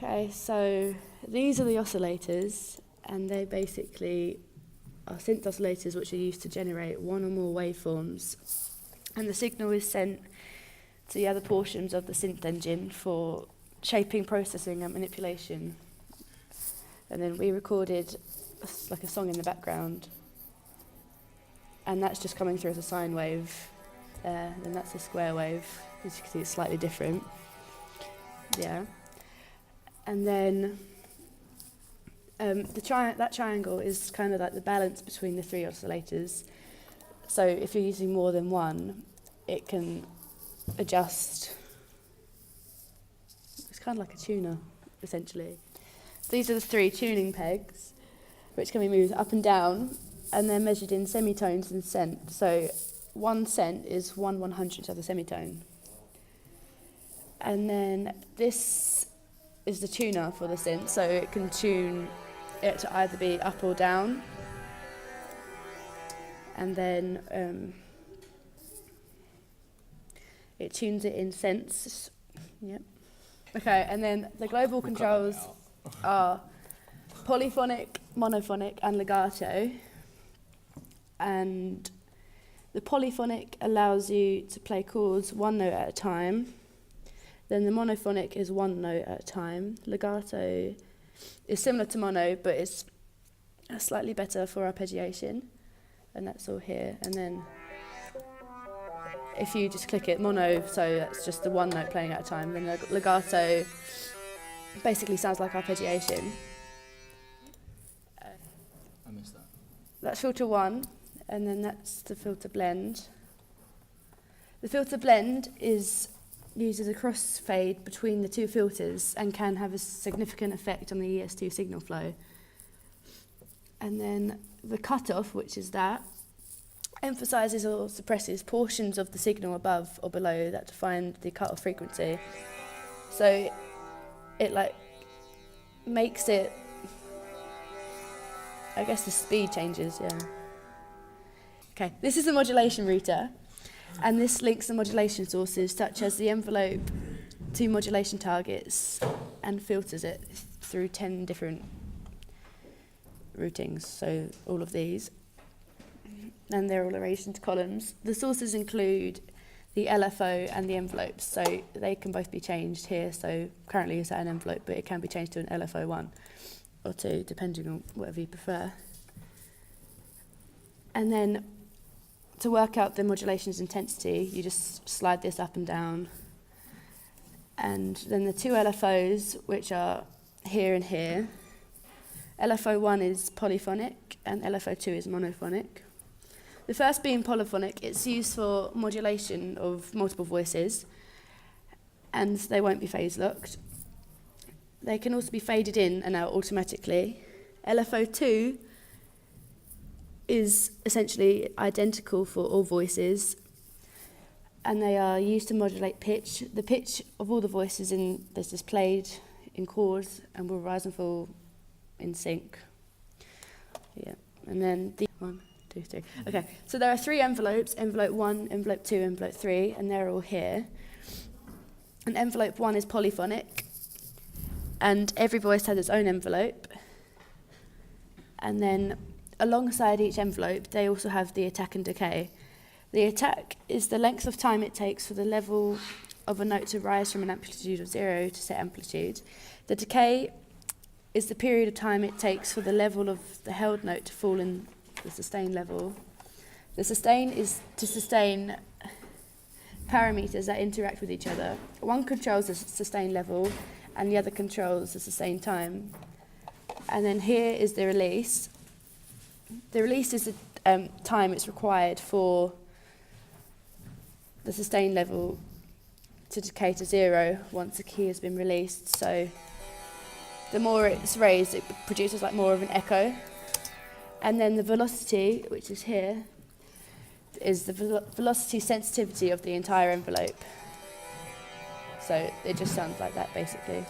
Okay, so these are the oscillators, and they basically are synth oscillators which are used to generate one or more waveforms. And the signal is sent to the other portions of the synth engine for shaping, processing, and manipulation. And then we recorded like a song in the background, and that's just coming through as a sine wave there. Then that's a square wave. As you can see, it's slightly different. Yeah. And then that triangle is kind of like the balance between the three oscillators. So if you're using more than one, it can adjust. It's kind of like a tuner, essentially. These are the three tuning pegs, which can be moved up and down, and they're measured in semitones and cent. So 1 cent is 1/100th of a semitone. And then this is the tuner for the synth, so it can tune it to either be up or down. And then it tunes it in cents. Yep. Okay, and then the global controls are polyphonic, monophonic, and legato. And the polyphonic allows you to play chords one note at a time. Then the monophonic is one note at a time. Legato is similar to mono, but it's slightly better for arpeggiation. And that's all here. And then if you just click it, mono, so that's just the one note playing at a time. Then legato basically sounds like arpeggiation. I missed that. That's filter 1, and then that's the filter blend. The filter blend uses a crossfade between the two filters and can have a significant effect on the ES2 signal flow. And then the cutoff, which is that, emphasises or suppresses portions of the signal above or below that define the cutoff frequency. So it like makes it, I guess the speed changes, yeah. Okay, this is the modulation router, and this links the modulation sources such as the envelope to modulation targets and filters it through 10 different routings, so all of these. And they're all arranged into columns. The sources include the LFO and the envelopes, so they can both be changed here. So currently it's at an envelope, but it can be changed to an LFO 1 or 2, depending on whatever you prefer. And then to work out the modulation's intensity, you just slide this up and down. And then the two LFOs, which are here and here. LFO 1 is polyphonic and LFO 2 is monophonic. The first being polyphonic, it's used for modulation of multiple voices, and they won't be phase locked. They can also be faded in and out automatically. LFO 2 is essentially identical for all voices, and they are used to modulate pitch. The pitch of all the voices that's displayed in chords and will rise and fall in sync. Yeah, and then the 1, 2, 3. Okay, so there are 3 envelopes: envelope 1, envelope 2, envelope 3, and they're all here. And envelope 1 is polyphonic, and every voice has its own envelope. And then alongside each envelope, they also have the attack and decay. The attack is the length of time it takes for the level of a note to rise from an amplitude of 0 to set amplitude. The decay is the period of time it takes for the level of the held note to fall in the sustain level. The sustain is to sustain parameters that interact with each other. One controls the sustain level and the other controls the sustain time. And then here is the release. The release is the time it's required for the sustain level to decay to 0 once the key has been released. So the more it's raised, it produces like more of an echo. And then the velocity, which is here, is the velocity sensitivity of the entire envelope. So it just sounds like that, basically.